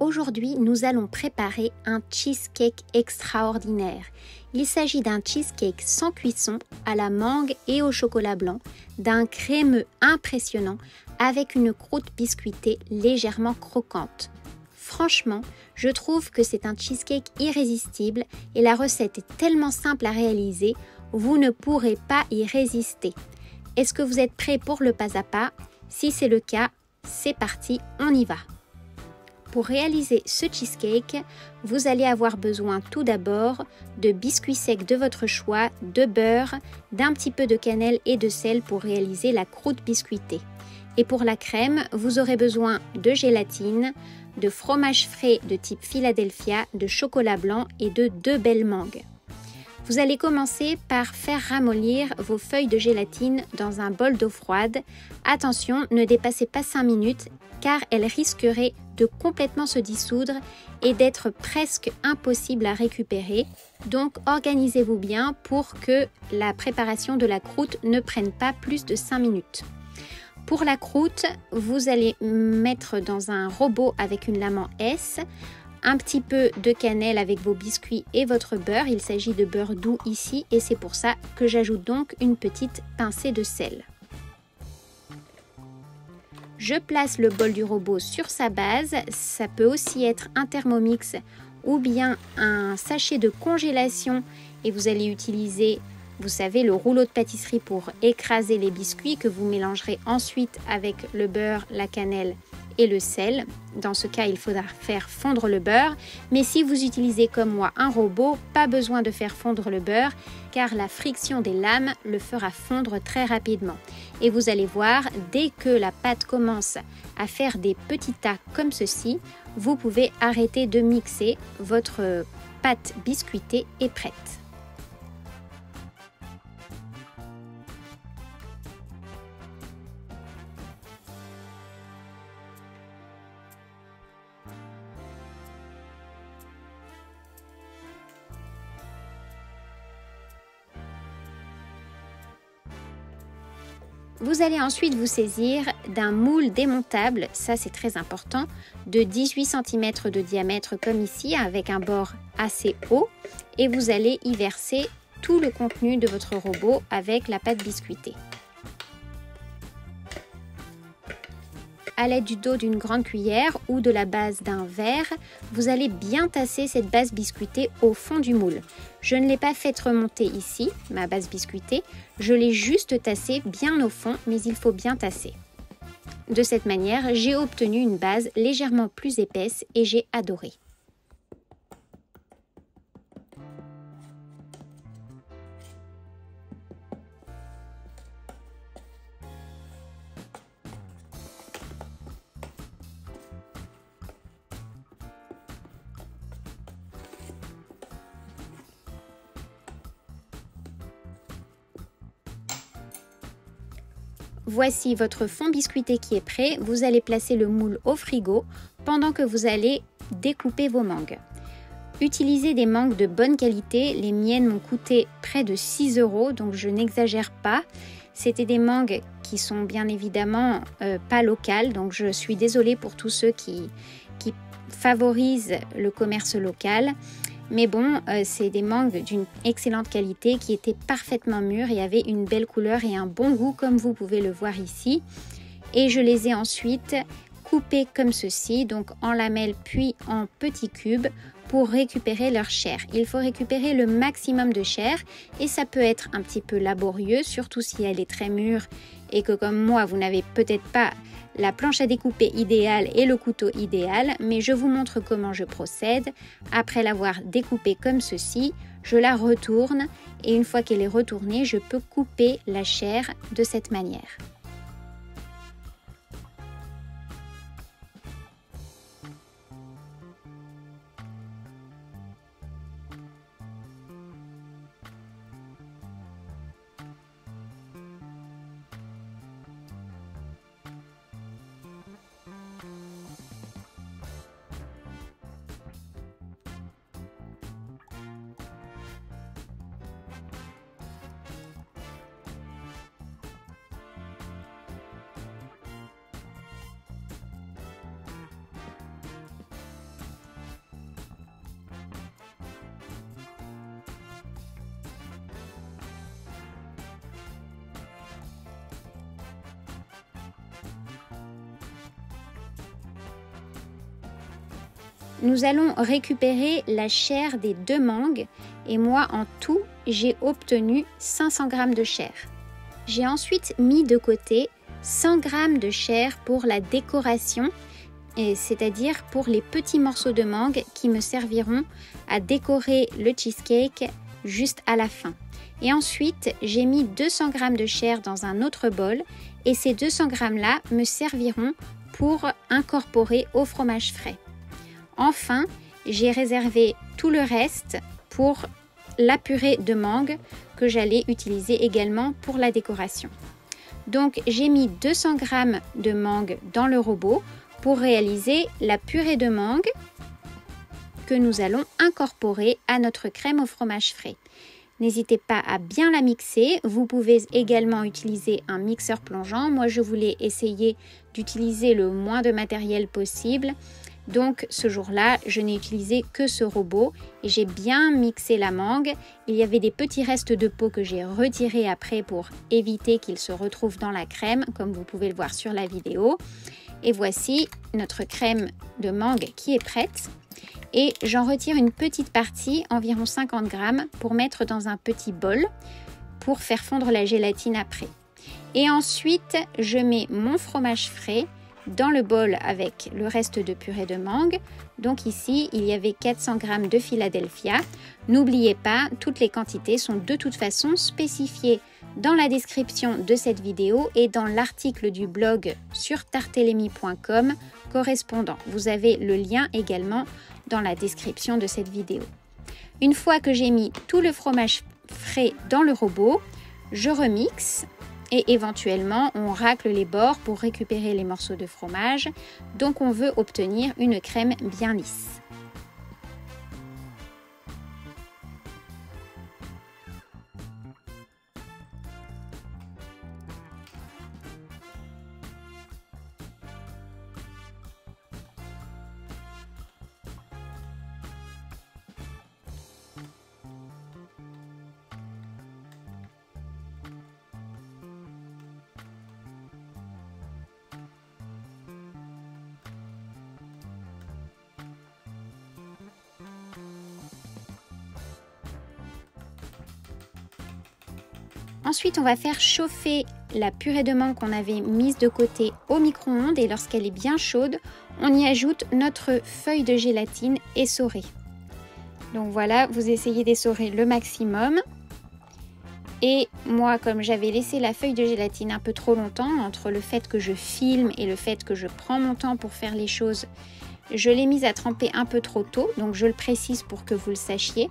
Aujourd'hui, nous allons préparer un cheesecake extraordinaire. Il s'agit d'un cheesecake sans cuisson à la mangue et au chocolat blanc, d'un crémeux impressionnant avec une croûte biscuitée légèrement croquante. Franchement, je trouve que c'est un cheesecake irrésistible et la recette est tellement simple à réaliser, vous ne pourrez pas y résister. Est-ce que vous êtes prêts pour le pas à pas? Si c'est le cas, c'est parti, on y va. Pour réaliser ce cheesecake, vous allez avoir besoin tout d'abord de biscuits secs de votre choix, de beurre, d'un petit peu de cannelle et de sel pour réaliser la croûte biscuitée. Et pour la crème, vous aurez besoin de gélatine, de fromage frais de type Philadelphia, de chocolat blanc et de 2 belles mangues. Vous allez commencer par faire ramollir vos feuilles de gélatine dans un bol d'eau froide. Attention, ne dépassez pas 5 minutes car elles risqueraient de complètement se dissoudre et d'être presque impossible à récupérer. Donc organisez-vous bien pour que la préparation de la croûte ne prenne pas plus de 5 minutes. Pour la croûte, vous allez mettre dans un robot avec une lame en S, un petit peu de cannelle avec vos biscuits et votre beurre. Il s'agit de beurre doux ici et c'est pour ça que j'ajoute donc une petite pincée de sel. Je place le bol du robot sur sa base, ça peut aussi être un Thermomix ou bien un sachet de congélation et vous allez utiliser, vous savez, le rouleau de pâtisserie pour écraser les biscuits que vous mélangerez ensuite avec le beurre, la cannelle et le sel. Dans ce cas, il faudra faire fondre le beurre. Mais si vous utilisez comme moi un robot, pas besoin de faire fondre le beurre car la friction des lames le fera fondre très rapidement. Et vous allez voir, dès que la pâte commence à faire des petits tas comme ceci, vous pouvez arrêter de mixer. Votre pâte biscuitée est prête. Vous allez ensuite vous saisir d'un moule démontable, ça c'est très important, de 18 cm de diamètre comme ici avec un bord assez haut et vous allez y verser tout le contenu de votre robot avec la pâte biscuitée. À l'aide du dos d'une grande cuillère ou de la base d'un verre, vous allez bien tasser cette base biscuitée au fond du moule. Je ne l'ai pas faite remonter ici, ma base biscuitée, je l'ai juste tassée bien au fond, mais il faut bien tasser. De cette manière, j'ai obtenu une base légèrement plus épaisse et j'ai adoré. Voici votre fond biscuité qui est prêt. Vous allez placer le moule au frigo pendant que vous allez découper vos mangues. Utilisez des mangues de bonne qualité. Les miennes m'ont coûté près de 6 €, donc je n'exagère pas. C'était des mangues qui sont bien évidemment pas locales, donc je suis désolée pour tous ceux qui favorisent le commerce local. Mais bon, c'est des mangues d'une excellente qualité qui étaient parfaitement mûres et avaient une belle couleur et un bon goût comme vous pouvez le voir ici. Et je les ai ensuite coupées comme ceci, donc en lamelles puis en petits cubes pour récupérer leur chair. Il faut récupérer le maximum de chair et ça peut être un petit peu laborieux, surtout si elle est très mûre et que comme moi, vous n'avez peut-être pas la planche à découper idéale et le couteau idéal, mais je vous montre comment je procède. Après l'avoir découpée comme ceci, je la retourne et une fois qu'elle est retournée, je peux couper la chair de cette manière. nous allons récupérer la chair des 2 mangues et moi en tout j'ai obtenu 500 g de chair. J'ai ensuite mis de côté 100 g de chair pour la décoration, c'est-à-dire pour les petits morceaux de mangue qui me serviront à décorer le cheesecake juste à la fin. Et ensuite, j'ai mis 200 g de chair dans un autre bol et ces 200 g là me serviront pour incorporer au fromage frais. Enfin, j'ai réservé tout le reste pour la purée de mangue que j'allais utiliser également pour la décoration. Donc, j'ai mis 200 g de mangue dans le robot pour réaliser la purée de mangue que nous allons incorporer à notre crème au fromage frais. N'hésitez pas à bien la mixer. Vous pouvez également utiliser un mixeur plongeant. Moi, je voulais essayer d'utiliser le moins de matériel possible. Donc, ce jour-là, je n'ai utilisé que ce robot et j'ai bien mixé la mangue. Il y avait des petits restes de peau que j'ai retirés après pour éviter qu'ils se retrouvent dans la crème, comme vous pouvez le voir sur la vidéo. Et voici notre crème de mangue qui est prête. Et j'en retire une petite partie, environ 50 g, pour mettre dans un petit bol pour faire fondre la gélatine après. Et ensuite, je mets mon fromage frais dans le bol avec le reste de purée de mangue. Donc ici, il y avait 400 g de Philadelphia. N'oubliez pas, toutes les quantités sont de toute façon spécifiées dans la description de cette vidéo et dans l'article du blog sur tartellemy.com correspondant. Vous avez le lien également dans la description de cette vidéo. Une fois que j'ai mis tout le fromage frais dans le robot, je remixe et éventuellement on racle les bords pour récupérer les morceaux de fromage. Donc on veut obtenir une crème bien lisse. Ensuite, on va faire chauffer la purée de mangue qu'on avait mise de côté au micro-ondes et lorsqu'elle est bien chaude, on y ajoute notre feuille de gélatine essorée. Donc voilà, vous essayez d'essorer le maximum. Et moi, comme j'avais laissé la feuille de gélatine un peu trop longtemps, entre le fait que je filme et le fait que je prends mon temps pour faire les choses, je l'ai mise à tremper un peu trop tôt, donc je le précise pour que vous le sachiez.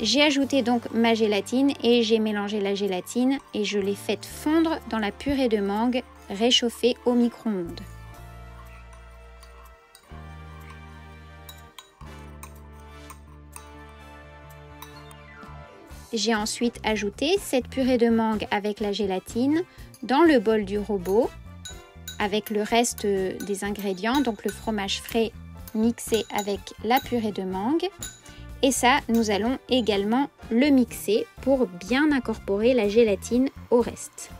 J'ai ajouté donc ma gélatine et j'ai mélangé la gélatine et je l'ai faite fondre dans la purée de mangue réchauffée au micro-ondes. J'ai ensuite ajouté cette purée de mangue avec la gélatine dans le bol du robot avec le reste des ingrédients, donc le fromage frais mixé avec la purée de mangue. Et ça, nous allons également le mixer pour bien incorporer la gélatine au reste.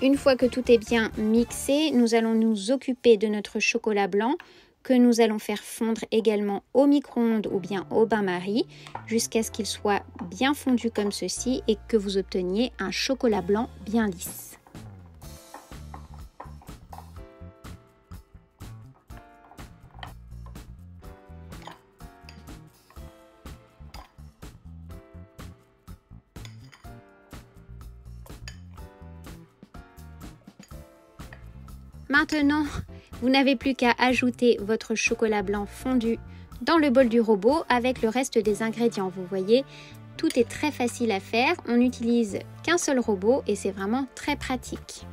Une fois que tout est bien mixé, nous allons nous occuper de notre chocolat blanc que nous allons faire fondre également au micro-ondes ou bien au bain-marie jusqu'à ce qu'il soit bien fondu comme ceci et que vous obteniez un chocolat blanc bien lisse. Maintenant, vous n'avez plus qu'à ajouter votre chocolat blanc fondu dans le bol du robot avec le reste des ingrédients. Vous voyez, tout est très facile à faire. On n'utilise qu'un seul robot et c'est vraiment très pratique.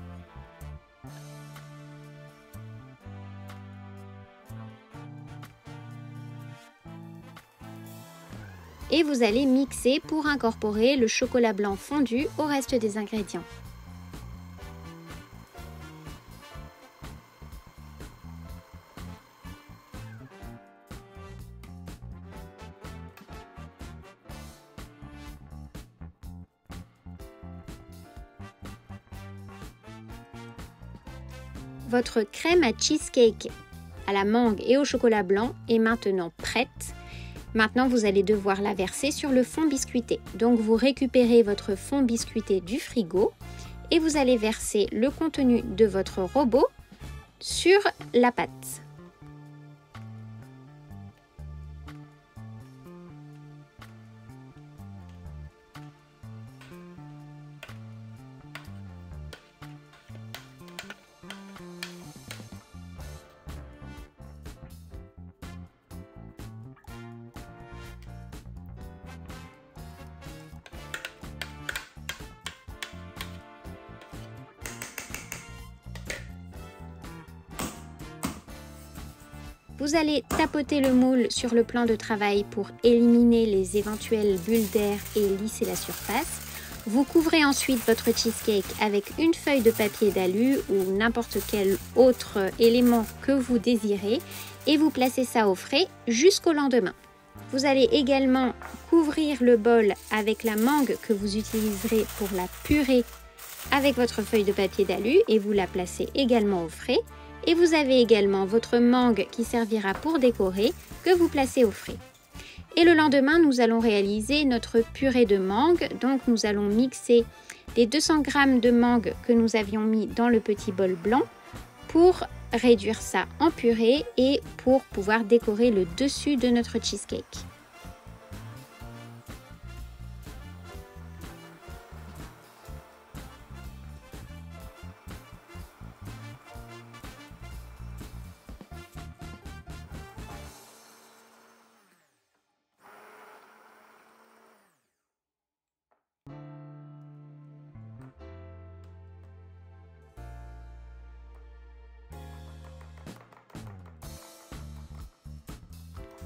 Et vous allez mixer pour incorporer le chocolat blanc fondu au reste des ingrédients. Votre crème à cheesecake à la mangue et au chocolat blanc est maintenant prête. Maintenant, vous allez devoir la verser sur le fond biscuité. Donc, vous récupérez votre fond biscuité du frigo et vous allez verser le contenu de votre robot sur la pâte. Vous allez tapoter le moule sur le plan de travail pour éliminer les éventuelles bulles d'air et lisser la surface. Vous couvrez ensuite votre cheesecake avec une feuille de papier d'alu ou n'importe quel autre élément que vous désirez et vous placez ça au frais jusqu'au lendemain. Vous allez également couvrir le bol avec la mangue que vous utiliserez pour la purée avec votre feuille de papier d'alu et vous la placez également au frais. Et vous avez également votre mangue qui servira pour décorer que vous placez au frais. Et le lendemain, nous allons réaliser notre purée de mangue. Donc nous allons mixer les 200 g de mangue que nous avions mis dans le petit bol blanc pour réduire ça en purée et pour pouvoir décorer le dessus de notre cheesecake.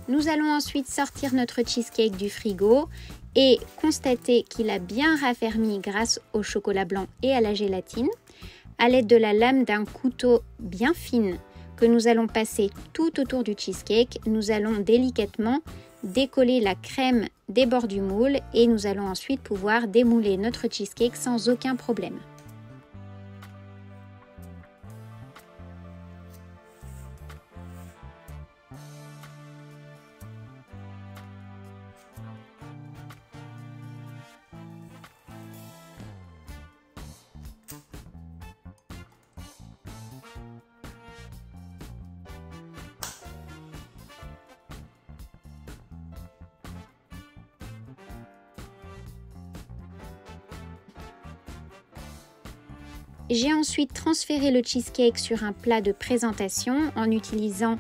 Nous allons ensuite sortir notre cheesecake du frigo et constater qu'il a bien raffermi grâce au chocolat blanc et à la gélatine. À l'aide de la lame d'un couteau bien fine que nous allons passer tout autour du cheesecake, nous allons délicatement décoller la crème des bords du moule et nous allons ensuite pouvoir démouler notre cheesecake sans aucun problème. J'ai ensuite transféré le cheesecake sur un plat de présentation en utilisant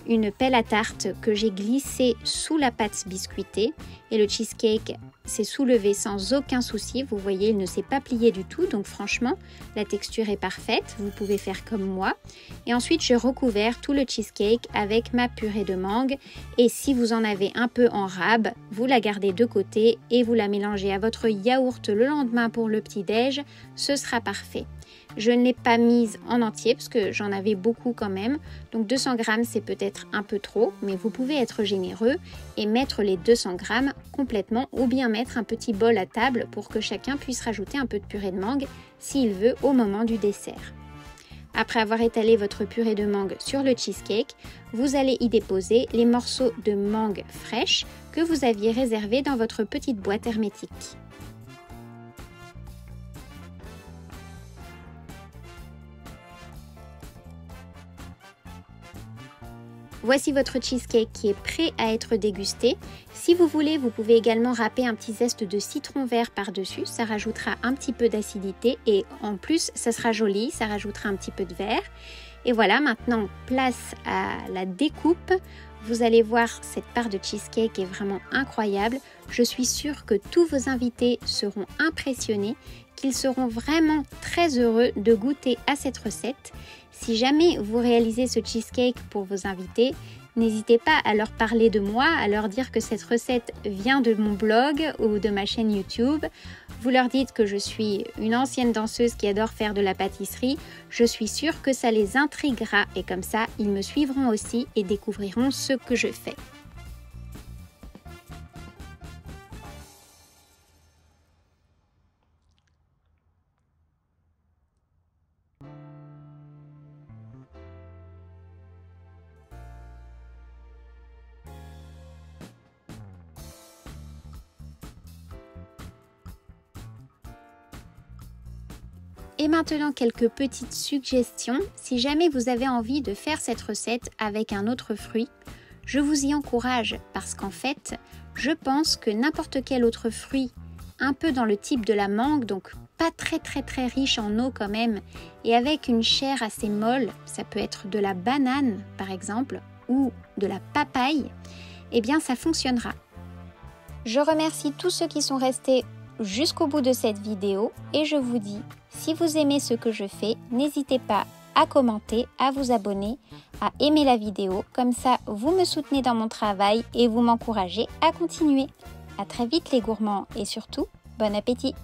une pelle à tarte que j'ai glissée sous la pâte biscuitée et le cheesecake s'est soulevé sans aucun souci. Vous voyez, il ne s'est pas plié du tout, donc franchement, la texture est parfaite. Vous pouvez faire comme moi. Et ensuite, j'ai recouvert tout le cheesecake avec ma purée de mangue. Et si vous en avez un peu en rab, vous la gardez de côté et vous la mélangez à votre yaourt le lendemain pour le petit-déj. Ce sera parfait. Je ne l'ai pas mise en entier parce que j'en avais beaucoup quand même. Donc 200 g c'est peut-être un peu trop, mais vous pouvez être généreux et mettre les 200 g complètement ou bien mettre un petit bol à table pour que chacun puisse rajouter un peu de purée de mangue s'il veut au moment du dessert. Après avoir étalé votre purée de mangue sur le cheesecake, vous allez y déposer les morceaux de mangue fraîche que vous aviez réservés dans votre petite boîte hermétique. Voici votre cheesecake qui est prêt à être dégusté. Si vous voulez, vous pouvez également râper un petit zeste de citron vert par-dessus. Ça rajoutera un petit peu d'acidité et en plus, ça sera joli, ça rajoutera un petit peu de vert. Et voilà, maintenant, place à la découpe. Vous allez voir, cette part de cheesecake est vraiment incroyable. Je suis sûre que tous vos invités seront impressionnés, qu'ils seront vraiment très heureux de goûter à cette recette. Si jamais vous réalisez ce cheesecake pour vos invités, n'hésitez pas à leur parler de moi, à leur dire que cette recette vient de mon blog ou de ma chaîne YouTube. Vous leur dites que je suis une ancienne danseuse qui adore faire de la pâtisserie. Je suis sûre que ça les intriguera et comme ça, ils me suivront aussi et découvriront ce que je fais. Et maintenant, quelques petites suggestions. Si jamais vous avez envie de faire cette recette avec un autre fruit, je vous y encourage parce qu'en fait, je pense que n'importe quel autre fruit, un peu dans le type de la mangue, donc pas très riche en eau quand même, et avec une chair assez molle, ça peut être de la banane par exemple, ou de la papaye, eh bien ça fonctionnera. Je remercie tous ceux qui sont restés jusqu'au bout de cette vidéo et je vous dis, si vous aimez ce que je fais, n'hésitez pas à commenter, à vous abonner, à aimer la vidéo, comme ça vous me soutenez dans mon travail et vous m'encouragez à continuer. À très vite les gourmands et surtout, bon appétit!